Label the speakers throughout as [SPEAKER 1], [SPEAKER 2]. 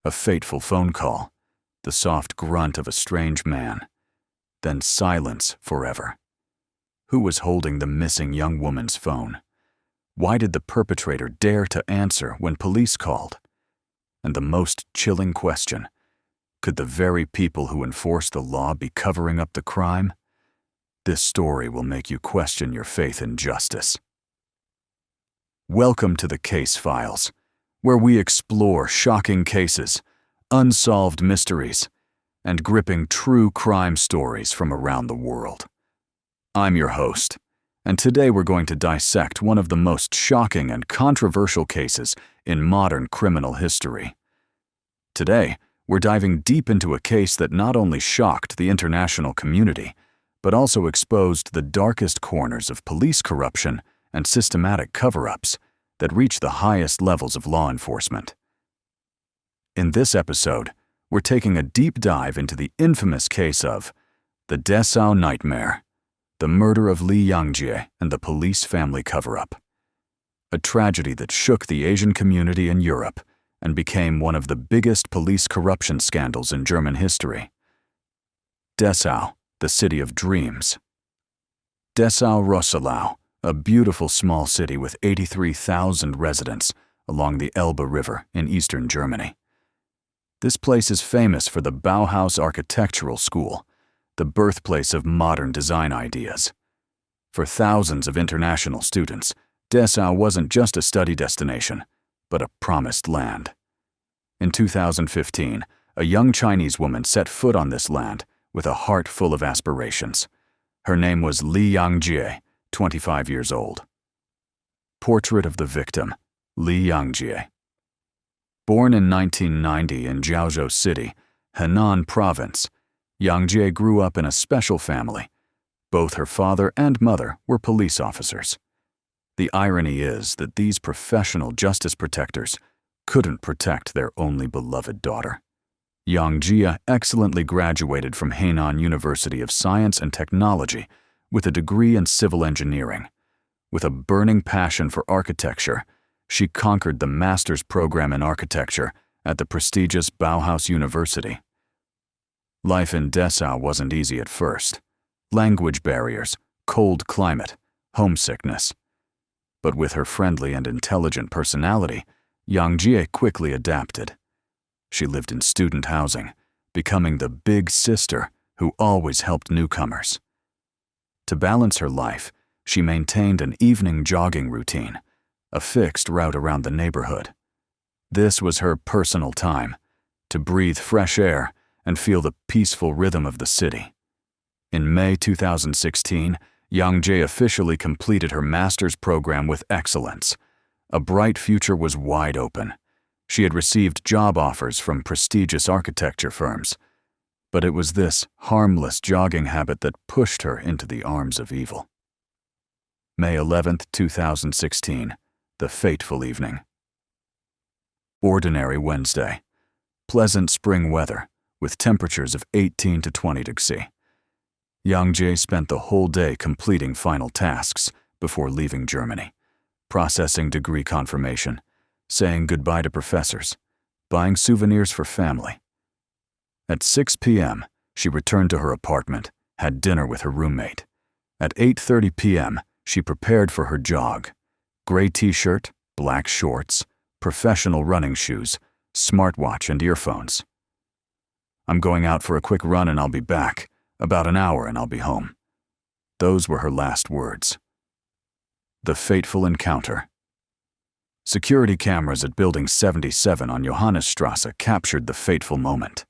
[SPEAKER 1] A fateful phone call, the soft grunt of a strange man, then silence forever. Who was holding the missing young woman's phone? Why did the perpetrator dare to answer when police called? And the most chilling question, could the very people who enforce the law be covering up the crime? This story will make you question your faith in justice. Welcome to the Case Files, where we explore shocking cases, unsolved mysteries, and gripping true crime stories from around the world. I'm your host, and today we're going to dissect one of the most shocking and controversial cases in modern criminal history. Today, we're diving deep into a case that not only shocked the international community, but also exposed the darkest corners of police corruption and systematic cover-ups that reach the highest levels of law enforcement. In this episode, we're taking a deep dive into the infamous case of the Dessau Nightmare, the murder of Li Yangjie and the police family cover-up. A tragedy that shook the Asian community in Europe and became one of the biggest police corruption scandals in German history. Dessau, the city of dreams. Dessau-Roßlau, a beautiful small city with 83,000 residents along the Elbe River in eastern Germany. This place is famous for the Bauhaus Architectural School, the birthplace of modern design ideas. For thousands of international students, Dessau wasn't just a study destination, but a promised land. In 2015, a young Chinese woman set foot on this land with a heart full of aspirations. Her name was Li Yangjie, 25 years old. Portrait of the victim, Li Yangjie. Born in 1990 in Jiaozhou City, Henan Province, Yangjie grew up in a special family. Both her father and mother were police officers. The irony is that these professional justice protectors couldn't protect their only beloved daughter. Yangjie excellently graduated from Henan University of Science and Technology with a degree in civil engineering. With a burning passion for architecture, she conquered the master's program in architecture at the prestigious Bauhaus University. Life in Dessau wasn't easy at first. Language barriers, cold climate, homesickness. But with her friendly and intelligent personality, Yangjie quickly adapted. She lived in student housing, becoming the big sister who always helped newcomers. To balance her life, she maintained an evening jogging routine, a fixed route around the neighborhood. This was her personal time, to breathe fresh air and feel the peaceful rhythm of the city. In May 2016, Yangjie officially completed her master's program with excellence. A bright future was wide open. She had received job offers from prestigious architecture firms. But it was this harmless jogging habit that pushed her into the arms of evil. May 11, 2016, the fateful evening. Ordinary Wednesday. Pleasant spring weather, with temperatures of 18 to 20 degrees. Yangjie spent the whole day completing final tasks before leaving Germany, processing degree confirmation, saying goodbye to professors, buying souvenirs for family. At 6 p.m., she returned to her apartment, had dinner with her roommate. At 8:30 p.m., she prepared for her jog. Gray t-shirt, black shorts, professional running shoes, smartwatch and earphones. "I'm going out for a quick run and I'll be back. About an hour and I'll be home." Those were her last words. The fateful encounter. Security cameras at Building 77 on Johannesstrasse captured the fateful moment.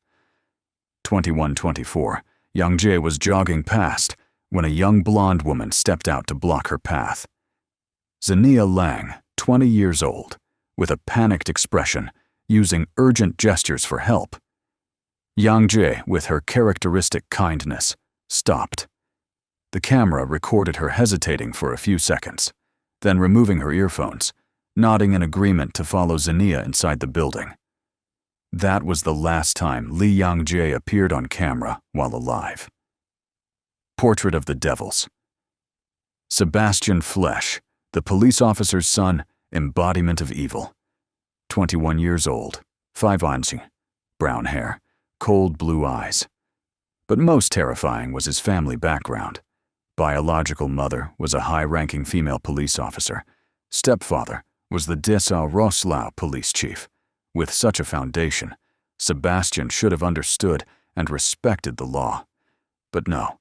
[SPEAKER 1] 21:24, Yangjie was jogging past when a young blonde woman stepped out to block her path. Zenia Lang, 20 years old, with a panicked expression, using urgent gestures for help. Yangjie, with her characteristic kindness, stopped. The camera recorded her hesitating for a few seconds, then removing her earphones, nodding in agreement to follow Zenia inside the building. That was the last time Li Yangjie appeared on camera while alive. Portrait of the Devils. Sebastian Flesch, the police officer's son, embodiment of evil. 21 years old, 5 Einzig, brown hair, cold blue eyes. But most terrifying was his family background. Biological mother was a high-ranking female police officer. Stepfather was the Dessau-Roßlau police chief. With such a foundation, Sebastian should have understood and respected the law. But no,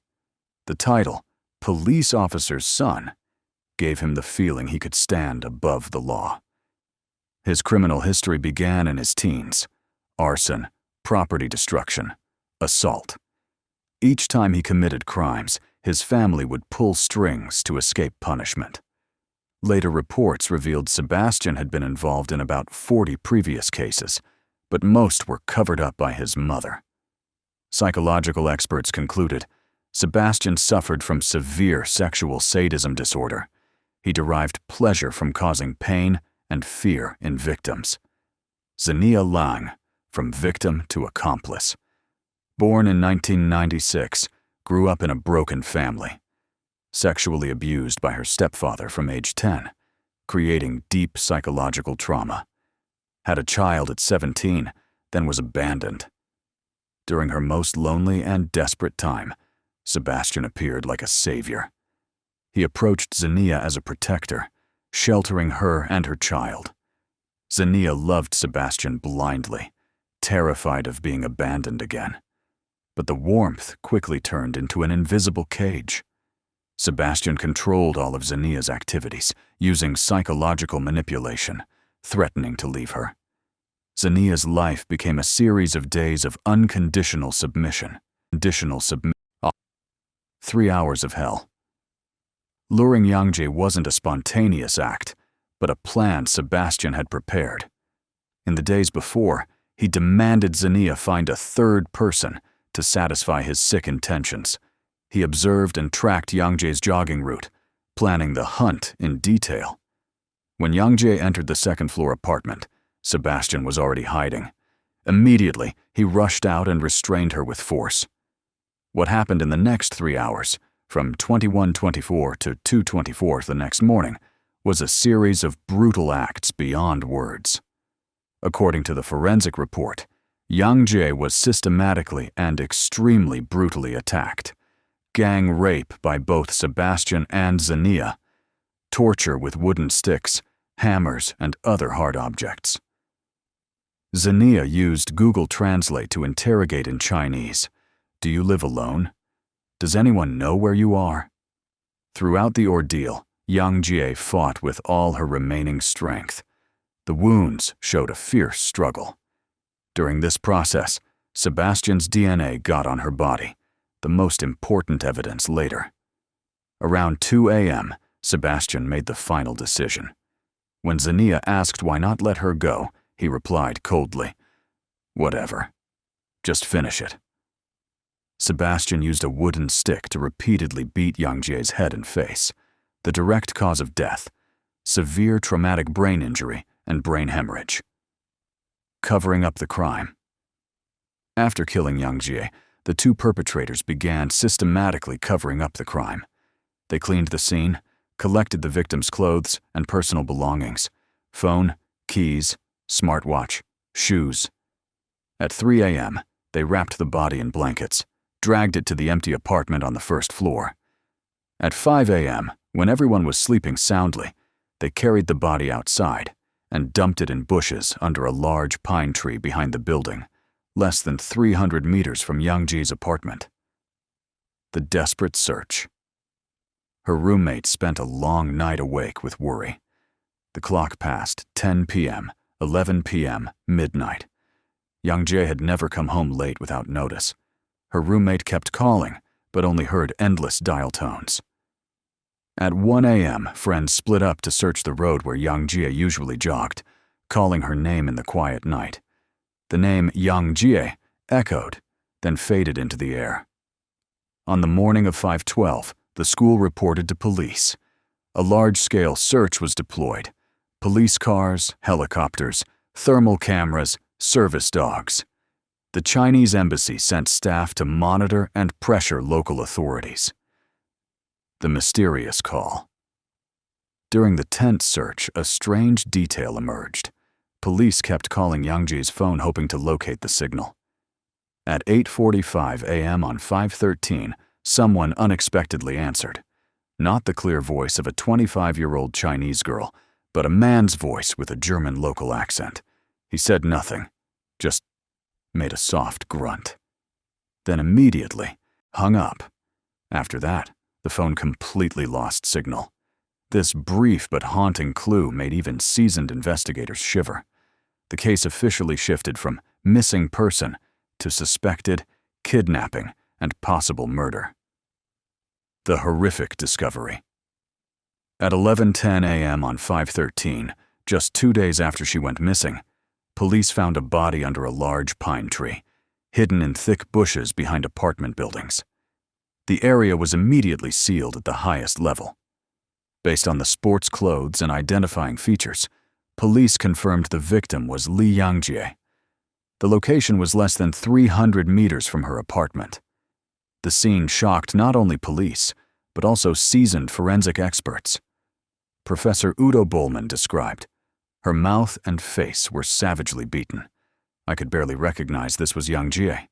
[SPEAKER 1] the title, police officer's son, gave him the feeling he could stand above the law. His criminal history began in his teens: arson, property destruction, assault. Each time he committed crimes, his family would pull strings to escape punishment. Later reports revealed Sebastian had been involved in about 40 previous cases, but most were covered up by his mother. Psychological experts concluded Sebastian suffered from severe sexual sadism disorder. He derived pleasure from causing pain and fear in victims. Zenia Lang, from victim to accomplice. Born in 1996, grew up in a broken family. Sexually abused by her stepfather from age 10, creating deep psychological trauma. Had a child at 17, then was abandoned. During her most lonely and desperate time, Sebastian appeared like a savior. He approached Zenia as a protector, sheltering her and her child. Zenia loved Sebastian blindly, terrified of being abandoned again. But the warmth quickly turned into an invisible cage. Sebastian controlled all of Zenia's activities, using psychological manipulation, threatening to leave her. Zenia's life became a series of days of unconditional submission. 3 hours of hell. Luring Yangjie wasn't a spontaneous act, but a plan Sebastian had prepared. In the days before, he demanded Zenia find a third person to satisfy his sick intentions. He observed and tracked Yangjie's jogging route, planning the hunt in detail. When Yangjie entered the second-floor apartment, Sebastian was already hiding. Immediately, he rushed out and restrained her with force. What happened in the next 3 hours, from 21:24 to 2:24 the next morning, was a series of brutal acts beyond words. According to the forensic report, Yangjie was systematically and extremely brutally attacked. Gang rape by both Sebastian and Zenia, torture with wooden sticks, hammers, and other hard objects. Zenia used Google Translate to interrogate in Chinese. Do you live alone? Does anyone know where you are? Throughout the ordeal, Yangjie fought with all her remaining strength. The wounds showed a fierce struggle. During this process, Sebastian's DNA got on her body, the most important evidence later. Around 2 a.m., Sebastian made the final decision. When Zenia asked why not let her go, he replied coldly, "Whatever. Just finish it." Sebastian used a wooden stick to repeatedly beat Yangjie's head and face, the direct cause of death, severe traumatic brain injury and brain hemorrhage. Covering up the crime. After killing Yangjie, the two perpetrators began systematically covering up the crime. They cleaned the scene, collected the victim's clothes and personal belongings, phone, keys, smartwatch, shoes. At 3 a.m., they wrapped the body in blankets, dragged it to the empty apartment on the first floor. At 5 a.m., when everyone was sleeping soundly, they carried the body outside and dumped it in bushes under a large pine tree behind the building, less than 300 meters from Yangjie's apartment. The desperate search. Her roommate spent a long night awake with worry. The clock passed 10 p.m., 11 p.m., midnight. Yangjie had never come home late without notice. Her roommate kept calling, but only heard endless dial tones. At 1 a.m., friends split up to search the road where Yangjie usually jogged, calling her name in the quiet night. The name Yangjie echoed, then faded into the air. On the morning of 5/12, the school reported to police. A large-scale search was deployed. Police cars, helicopters, thermal cameras, service dogs. The Chinese embassy sent staff to monitor and pressure local authorities. The mysterious call. During the tent search, a strange detail emerged. police kept calling Yangjie's phone hoping to locate the signal. At 8:45 a.m. on 5/13, someone unexpectedly answered. Not the clear voice of a 25-year-old Chinese girl, but a man's voice with a German local accent. He said nothing, just made a soft grunt. Then immediately hung up. After that, the phone completely lost signal. This brief but haunting clue made even seasoned investigators shiver. The case officially shifted from missing person to suspected kidnapping and possible murder. The horrific discovery. At 11:10 a.m. on 5/13, just 2 days after she went missing, police found a body under a large pine tree, hidden in thick bushes behind apartment buildings. The area was immediately sealed at the highest level. Based on the sports clothes and identifying features, police confirmed the victim was Li Yangjie. The location was less than 300 meters from her apartment. The scene shocked not only police, but also seasoned forensic experts. Professor Udo Bollmann described, "Her mouth and face were savagely beaten. I could barely recognize this was Yangjie."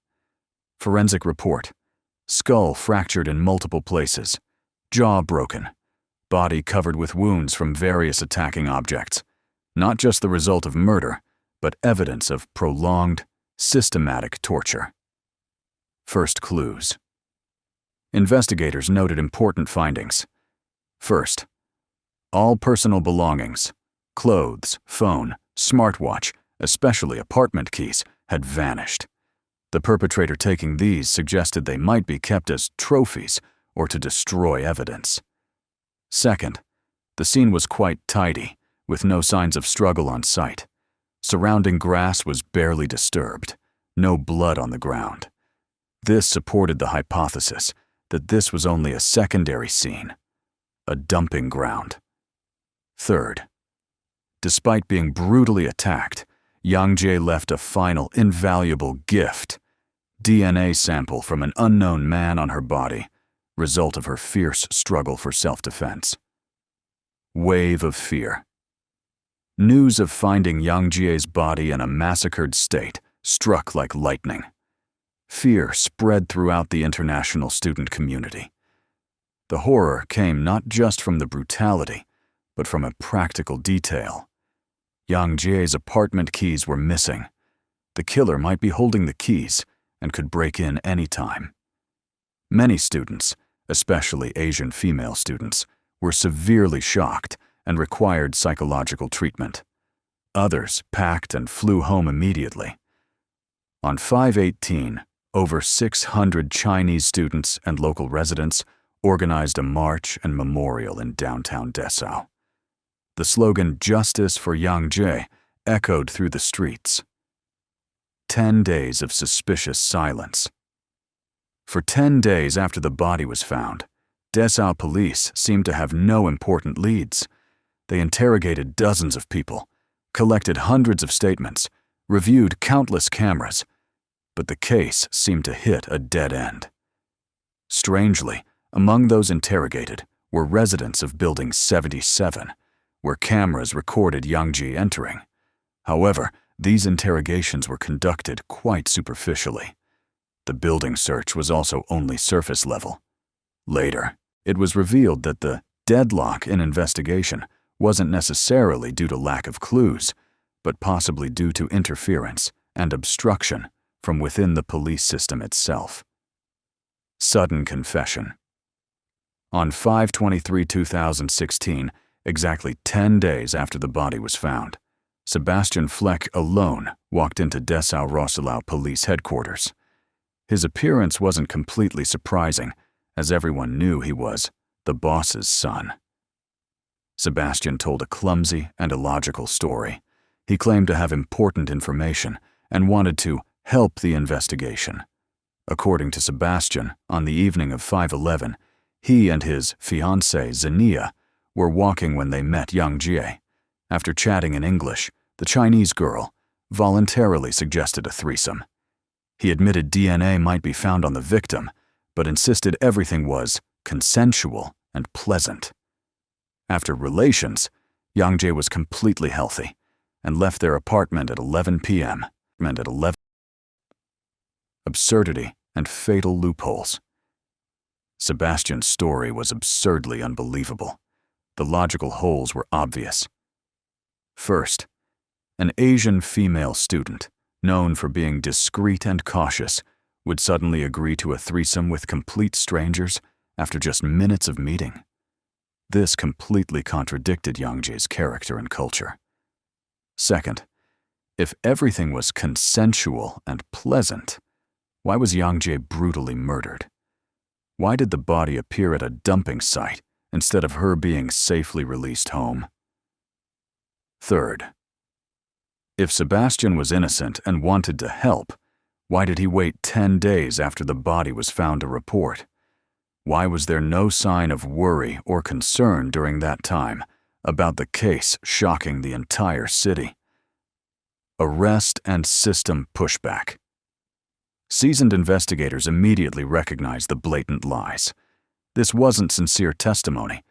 [SPEAKER 1] Forensic report: skull fractured in multiple places, jaw broken, body covered with wounds from various attacking objects. Not just the result of murder, but evidence of prolonged, systematic torture. First clues. Investigators noted important findings. First, all personal belongings, clothes, phone, smartwatch, especially apartment keys, had vanished. The perpetrator taking these suggested they might be kept as trophies or to destroy evidence. Second, the scene was quite tidy, with no signs of struggle on site. Surrounding grass was barely disturbed, no blood on the ground. This supported the hypothesis that this was only a secondary scene, a dumping ground. Third, despite being brutally attacked, Yangjie left a final invaluable gift: DNA sample from an unknown man on her body, result of her fierce struggle for self-defense. Wave of fear. News of finding Yangjie's body in a massacred state struck like lightning. Fear spread throughout the international student community. The horror came not just from the brutality, but from a practical detail. Yangjie's apartment keys were missing. The killer might be holding the keys and could break in any time. Many students, especially Asian female students, were severely shocked and required psychological treatment. Others packed and flew home immediately. On 5/18, over 600 Chinese students and local residents organized a march and memorial in downtown Dessau. The slogan "Justice for Yangjie" echoed through the streets. 10 days of suspicious silence. For 10 days after the body was found, Dessau police seemed to have no important leads. They interrogated dozens of people, collected hundreds of statements, reviewed countless cameras, but the case seemed to hit a dead end. Strangely, among those interrogated were residents of Building 77, where cameras recorded Yangjie entering. However, these interrogations were conducted quite superficially. The building search was also only surface level. Later, it was revealed that the deadlock in investigation wasn't necessarily due to lack of clues, but possibly due to interference and obstruction from within the police system itself. Sudden confession. On 5/23/2016, exactly 10 days after the body was found, Sebastian Fleck alone walked into Dessau-Roßlau police headquarters. His appearance wasn't completely surprising, as everyone knew he was the boss's son. Sebastian told a clumsy and illogical story. He claimed to have important information and wanted to help the investigation. According to Sebastian, on the evening of 5/11, he and his fiancée, Zenia, were walking when they met Yangjie. After chatting in English, the Chinese girl voluntarily suggested a threesome. He admitted DNA might be found on the victim, but insisted everything was consensual and pleasant. After relations, Yangjie was completely healthy. and left their apartment at 11 p.m. Absurdity and fatal loopholes. Sebastian's story was absurdly unbelievable. The logical holes were obvious. First, an Asian female student, known for being discreet and cautious, would suddenly agree to a threesome with complete strangers after just minutes of meeting. This completely contradicted Yangjie's character and culture. Second, if everything was consensual and pleasant, why was Yangjie brutally murdered? Why did the body appear at a dumping site instead of her being safely released home? Third, if Sebastian was innocent and wanted to help, why did he wait 10 days after the body was found to report? Why was there no sign of worry or concern during that time about the case shocking the entire city? Arrest and system pushback. Seasoned investigators immediately recognized the blatant lies. This wasn't sincere testimony,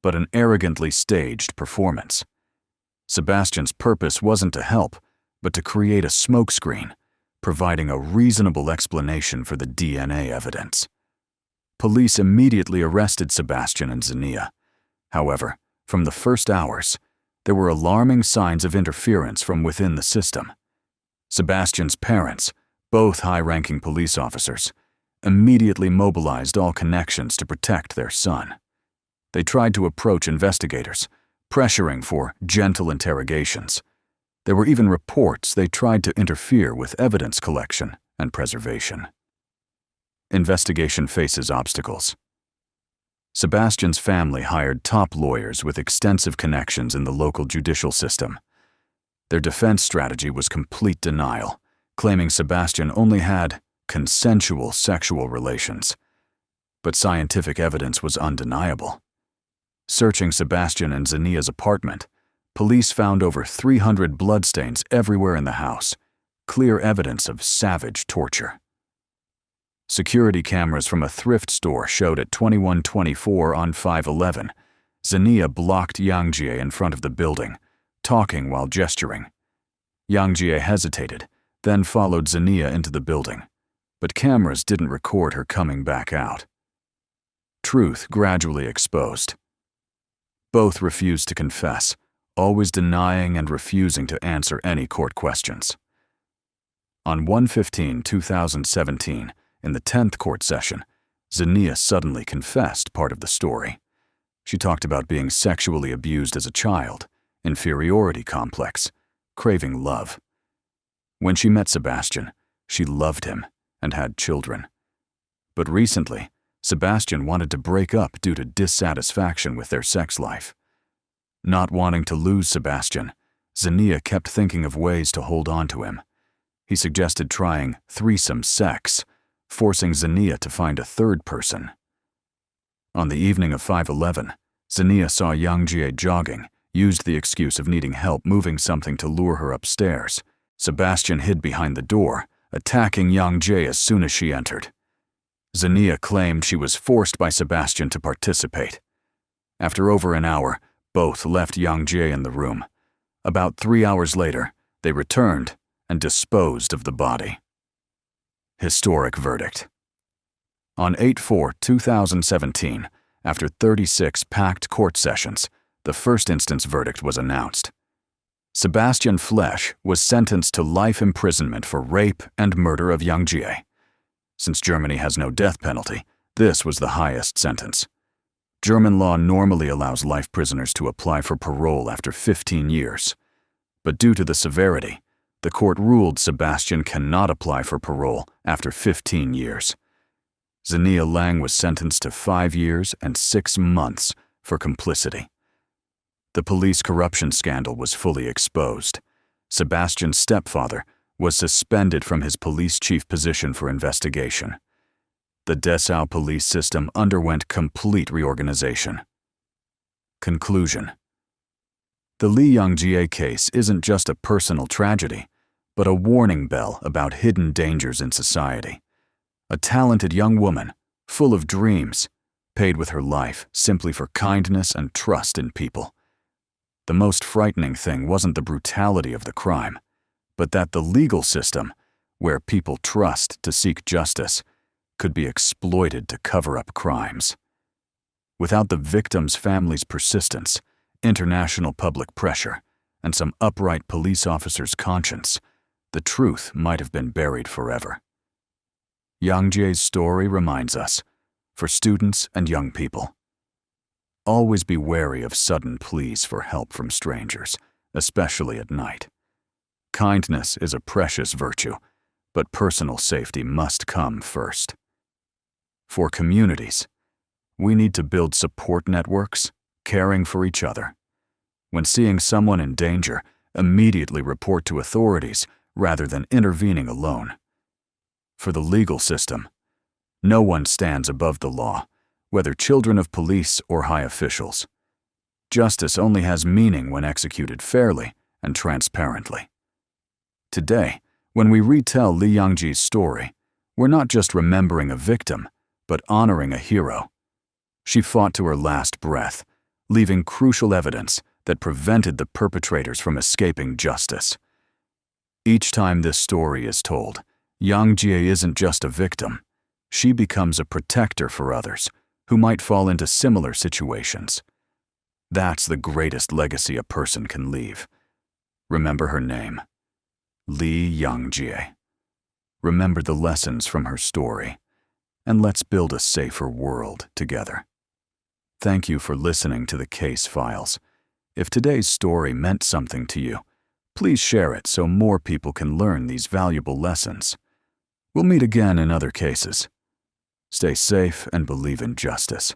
[SPEAKER 1] but an arrogantly staged performance. Sebastian's purpose wasn't to help, but to create a smokescreen, providing a reasonable explanation for the DNA evidence. Police immediately arrested Sebastian and Xenia. However, from the first hours, there were alarming signs of interference from within the system. Sebastian's parents, both high-ranking police officers, immediately mobilized all connections to protect their son. They tried to approach investigators, pressuring for gentle interrogations. There were even reports they tried to interfere with evidence collection and preservation. Investigation faces obstacles. Sebastian's family hired top lawyers with extensive connections in the local judicial system. Their defense strategy was complete denial, claiming Sebastian only had consensual sexual relations. But scientific evidence was undeniable. Searching Sebastian and Xenia's apartment, police found over 300 bloodstains everywhere in the house, clear evidence of savage torture. Security cameras from a thrift store showed at 2124 on 5/11, Xenia blocked Yangjie in front of the building, talking while gesturing. Yangjie hesitated, then followed Xenia into the building, but cameras didn't record her coming back out. Truth gradually exposed. Both refused to confess, always denying and refusing to answer any court questions. On 1/15/2017, in the 10th court session, Xenia suddenly confessed part of the story. She talked about being sexually abused as a child, inferiority complex, craving love. When she met Sebastian, she loved him and had children. But recently, Sebastian wanted to break up due to dissatisfaction with their sex life. Not wanting to lose Sebastian, Xenia kept thinking of ways to hold on to him. He suggested trying threesome sex, forcing Xenia to find a third person. On the evening of 5/11, Xenia saw Yangjie jogging, used the excuse of needing help moving something to lure her upstairs. Sebastian hid behind the door, attacking Yangjie as soon as she entered. Xenia claimed she was forced by Sebastian to participate. After over an hour, both left Yangjie in the room. About 3 hours later, they returned and disposed of the body. Historic verdict. On 8/4/2017, after 36 packed court sessions, the first instance verdict was announced. Sebastian Flesch was sentenced to life imprisonment for rape and murder of Yangjie. Since Germany has no death penalty, this was the highest sentence. German law normally allows life prisoners to apply for parole after 15 years. But due to the severity, the court ruled Sebastian cannot apply for parole after 15 years. Xenia Lang was sentenced to 5 years and 6 months for complicity. The police corruption scandal was fully exposed. Sebastian's stepfather was suspended from his police chief position for investigation. The Dessau police system underwent complete reorganization. Conclusion. The Li Yangjie case isn't just a personal tragedy, but a warning bell about hidden dangers in society. A talented young woman, full of dreams, paid with her life simply for kindness and trust in people. The most frightening thing wasn't the brutality of the crime, but that the legal system, where people trust to seek justice, could be exploited to cover up crimes. Without the victim's family's persistence, international public pressure, and some upright police officer's conscience, the truth might have been buried forever. Yangjie's story reminds us, for students and young people, always be wary of sudden pleas for help from strangers, especially at night. Kindness is a precious virtue, but personal safety must come first. For communities, we need to build support networks, caring for each other. When seeing someone in danger, immediately report to authorities rather than intervening alone. For the legal system, no one stands above the law, whether children of police or high officials. Justice only has meaning when executed fairly and transparently. Today, when we retell Li Yangjie's story, we're not just remembering a victim, but honoring a hero. She fought to her last breath, leaving crucial evidence that prevented the perpetrators from escaping justice. Each time this story is told, Yangjie isn't just a victim. She becomes a protector for others who might fall into similar situations. That's the greatest legacy a person can leave. Remember her name, Li Yangjie. Remember the lessons from her story, and let's build a safer world together. Thank you for listening to the Case Files. If today's story meant something to you, please share it so more people can learn these valuable lessons. We'll meet again in other cases. Stay safe and believe in justice.